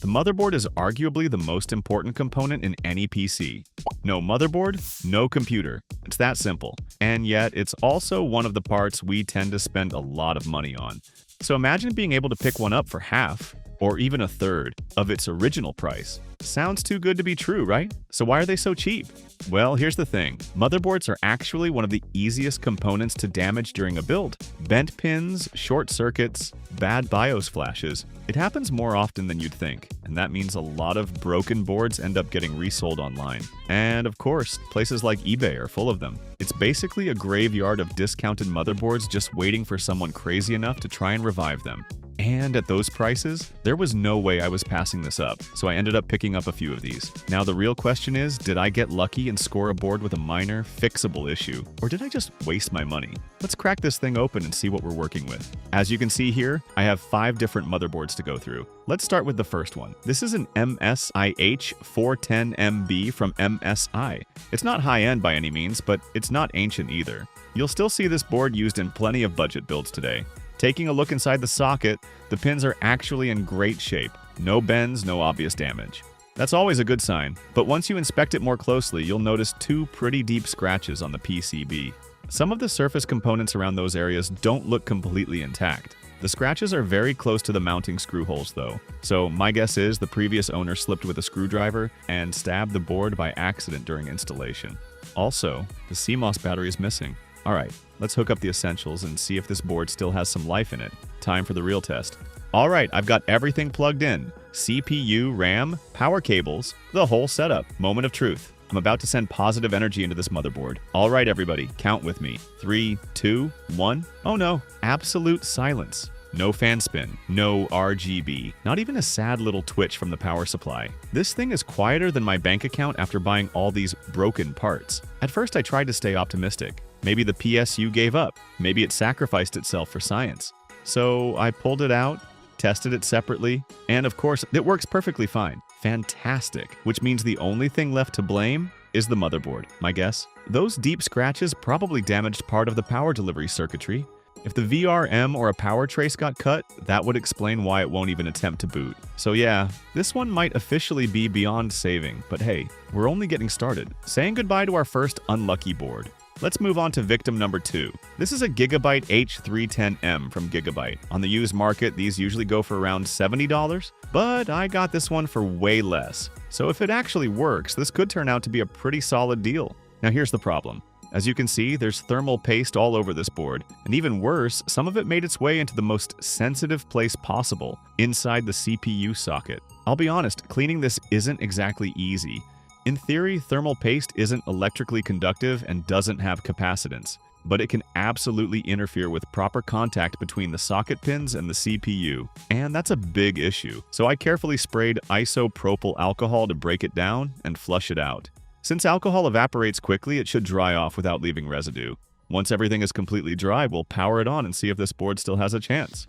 The motherboard is arguably the most important component in any PC. No motherboard, no computer. It's that simple. And yet, it's also one of the parts we tend to spend a lot of money on. So imagine being able to pick one up for half, or even a third, of its original price. Sounds too good to be true, right? So why are they so cheap? Well, here's the thing. Motherboards are actually one of the easiest components to damage during a build. Bent pins, short circuits, bad BIOS flashes. It happens more often than you'd think, and that means a lot of broken boards end up getting resold online. And of course, places like eBay are full of them. It's basically a graveyard of discounted motherboards just waiting for someone crazy enough to try and revive them. And at those prices, there was no way I was passing this up, so I ended up picking up a few of these. Now the real question is, did I get lucky and score a board with a minor, fixable issue? Or did I just waste my money? Let's crack this thing open and see what we're working with. As you can see here, I have 5 different motherboards to go through. Let's start with the first one. This is an MSIH 410MB from MSI. It's not high-end by any means, but it's not ancient either. You'll still see this board used in plenty of budget builds today. Taking a look inside the socket, the pins are actually in great shape. No bends, no obvious damage. That's always a good sign, but once you inspect it more closely, you'll notice 2 pretty deep scratches on the PCB. Some of the surface components around those areas don't look completely intact. The scratches are very close to the mounting screw holes though, so my guess is the previous owner slipped with a screwdriver and stabbed the board by accident during installation. Also, the CMOS battery is missing. Alright, let's hook up the essentials and see if this board still has some life in it. Time for the real test. Alright, I've got everything plugged in. CPU, RAM, power cables, the whole setup. Moment of truth. I'm about to send positive energy into this motherboard. Alright everybody, count with me. 3, 2, 1. Oh no, absolute silence. No fan spin, no RGB, not even a sad little twitch from the power supply. This thing is quieter than my bank account after buying all these broken parts. At first I tried to stay optimistic. Maybe the PSU gave up. Maybe it sacrificed itself for science. So I pulled it out, tested it separately, and of course it works perfectly fine. Fantastic, which means the only thing left to blame is the motherboard, my guess. Those deep scratches probably damaged part of the power delivery circuitry. If the VRM or a power trace got cut, that would explain why it won't even attempt to boot. So yeah, this one might officially be beyond saving, but hey, we're only getting started. Saying goodbye to our first unlucky board. Let's move on to victim number 2. This is a Gigabyte H310M from Gigabyte. On the used market, these usually go for around $70, but I got this one for way less. So if it actually works, this could turn out to be a pretty solid deal. Now here's the problem. As you can see, there's thermal paste all over this board, and even worse, some of it made its way into the most sensitive place possible, inside the CPU socket. I'll be honest, cleaning this isn't exactly easy. In theory, thermal paste isn't electrically conductive and doesn't have capacitance, but it can absolutely interfere with proper contact between the socket pins and the CPU, and that's a big issue. So I carefully sprayed isopropyl alcohol to break it down and flush it out. Since alcohol evaporates quickly, it should dry off without leaving residue. Once everything is completely dry, we'll power it on and see if this board still has a chance.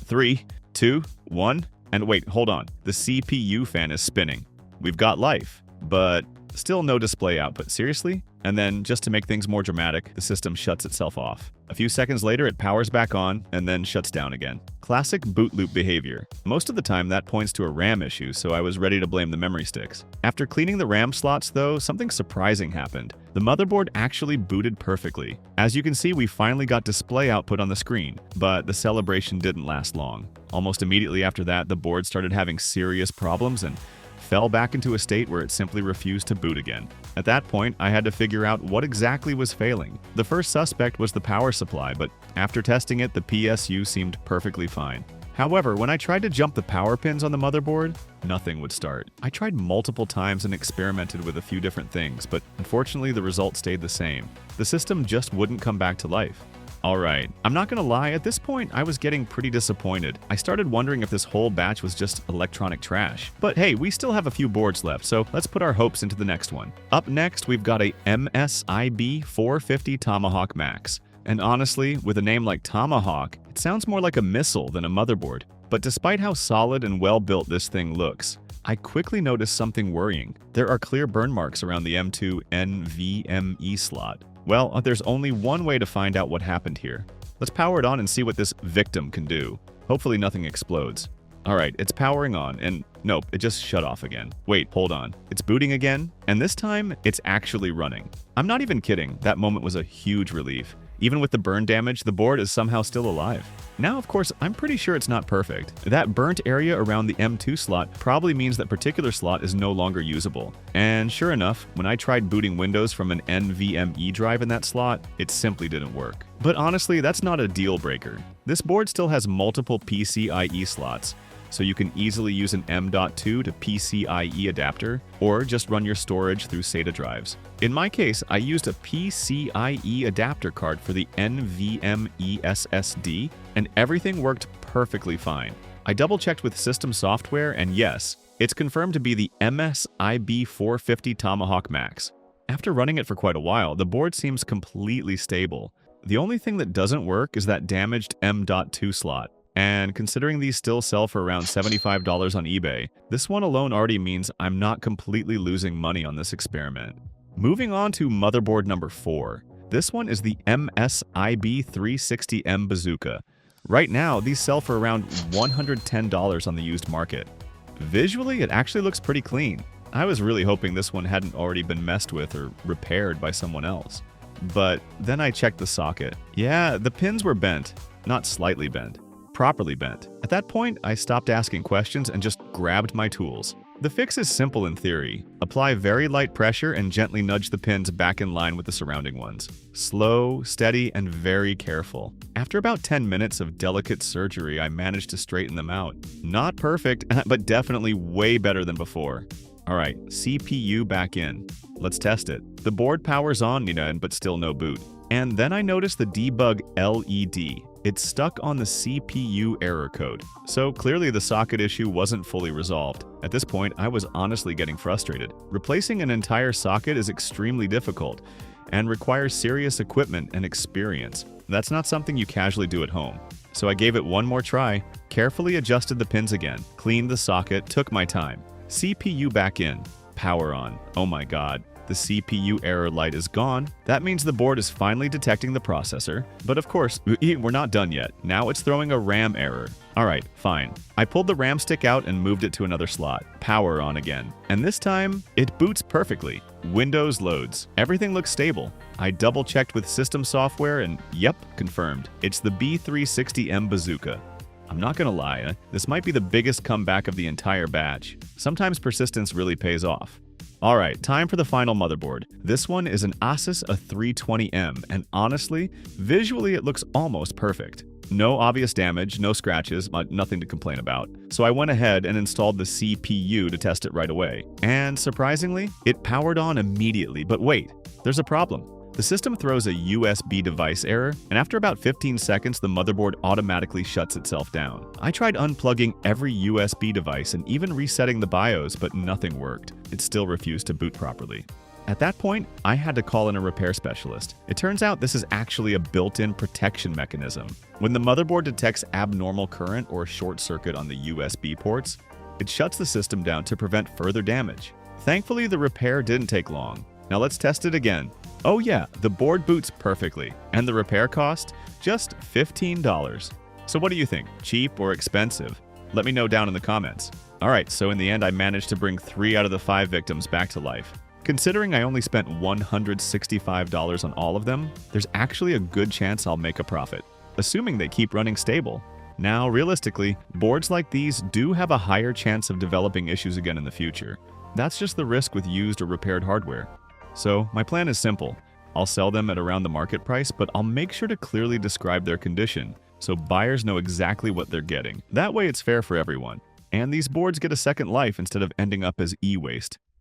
3, 2, 1, and wait, hold on. The CPU fan is spinning. We've got life, but still no display output. Seriously? And then, just to make things more dramatic, the system shuts itself off. A few seconds later, it powers back on and then shuts down again. Classic boot loop behavior. Most of the time, that points to a RAM issue, so I was ready to blame the memory sticks. After cleaning the RAM slots, though, something surprising happened. The motherboard actually booted perfectly. As you can see, we finally got display output on the screen, but the celebration didn't last long. Almost immediately after that, the board started having serious problems and fell back into a state where it simply refused to boot again. At that point, I had to figure out what exactly was failing. The first suspect was the power supply, but after testing it, the PSU seemed perfectly fine. However, when I tried to jump the power pins on the motherboard, nothing would start. I tried multiple times and experimented with a few different things, but unfortunately the result stayed the same. The system just wouldn't come back to life. Alright, I'm not gonna lie, at this point I was getting pretty disappointed. I started wondering if this whole batch was just electronic trash. But hey, we still have a few boards left, so let's put our hopes into the next one. Up next, we've got a MSIB 450 Tomahawk Max. And honestly, with a name like Tomahawk, it sounds more like a missile than a motherboard. But despite how solid and well built this thing looks, I quickly noticed something worrying. There are clear burn marks around the M2 NVMe slot. Well, there's only one way to find out what happened here. Let's power it on and see what this victim can do. Hopefully nothing explodes. Alright, it's powering on, and nope, it just shut off again. Wait, hold on. It's booting again, and this time, it's actually running. I'm not even kidding, that moment was a huge relief. Even with the burn damage, the board is somehow still alive. Now, of course, I'm pretty sure it's not perfect. That burnt area around the M2 slot probably means that particular slot is no longer usable. And sure enough, when I tried booting Windows from an NVMe drive in that slot, it simply didn't work. But honestly, that's not a deal breaker. This board still has multiple PCIe slots, so you can easily use an M.2 to PCIe adapter, or just run your storage through SATA drives. In my case, I used a PCIe adapter card for the NVMe SSD, and everything worked perfectly fine. I double-checked with system software, and yes, it's confirmed to be the MSIB 450 Tomahawk Max. After running it for quite a while, the board seems completely stable. The only thing that doesn't work is that damaged M.2 slot. And considering these still sell for around $75 on eBay, this one alone already means I'm not completely losing money on this experiment. Moving on to motherboard number 4. This one is the MSIB 360M Bazooka. Right now, these sell for around $110 on the used market. Visually, it actually looks pretty clean. I was really hoping this one hadn't already been messed with or repaired by someone else. But then I checked the socket. Yeah, the pins were bent, not slightly bent. Properly bent. At that point, I stopped asking questions and just grabbed my tools. The fix is simple in theory. Apply very light pressure and gently nudge the pins back in line with the surrounding ones. Slow, steady, and very careful. After about 10 minutes of delicate surgery, I managed to straighten them out. Not perfect, but definitely way better than before. Alright, CPU back in. Let's test it. The board powers on, but still no boot. And then I noticed the debug LED. It's stuck on the CPU error code, so clearly the socket issue wasn't fully resolved. At this point, I was honestly getting frustrated. Replacing an entire socket is extremely difficult and requires serious equipment and experience. That's not something you casually do at home. So I gave it one more try, carefully adjusted the pins again, cleaned the socket, took my time. CPU back in, power on. Oh my god. The CPU error light is gone. That means the board is finally detecting the processor. But of course, we're not done yet. Now it's throwing a RAM error. Alright, fine. I pulled the RAM stick out and moved it to another slot. Power on again. And this time, it boots perfectly. Windows loads. Everything looks stable. I double-checked with system software and yep, confirmed. It's the B360M Bazooka. I'm not gonna lie, this might be the biggest comeback of the entire batch. Sometimes persistence really pays off. Alright, time for the final motherboard. This one is an Asus A320M, and honestly, visually it looks almost perfect. No obvious damage, no scratches, nothing to complain about. So I went ahead and installed the CPU to test it right away. And surprisingly, it powered on immediately, but wait, there's a problem. The system throws a USB device error, and after about 15 seconds, the motherboard automatically shuts itself down. I tried unplugging every USB device and even resetting the BIOS, but nothing worked. It still refused to boot properly. At that point, I had to call in a repair specialist. It turns out this is actually a built-in protection mechanism. When the motherboard detects abnormal current or short circuit on the USB ports, it shuts the system down to prevent further damage. Thankfully, the repair didn't take long. Now let's test it again. Oh yeah, the board boots perfectly, and the repair cost? Just $15. So what do you think, cheap or expensive? Let me know down in the comments. Alright, so in the end I managed to bring 3 out of the 5 victims back to life. Considering I only spent $165 on all of them, there's actually a good chance I'll make a profit, assuming they keep running stable. Now, realistically, boards like these do have a higher chance of developing issues again in the future. That's just the risk with used or repaired hardware. So my plan is simple. I'll sell them at around the market price, but I'll make sure to clearly describe their condition so buyers know exactly what they're getting. That way it's fair for everyone. And these boards get a second life instead of ending up as e-waste.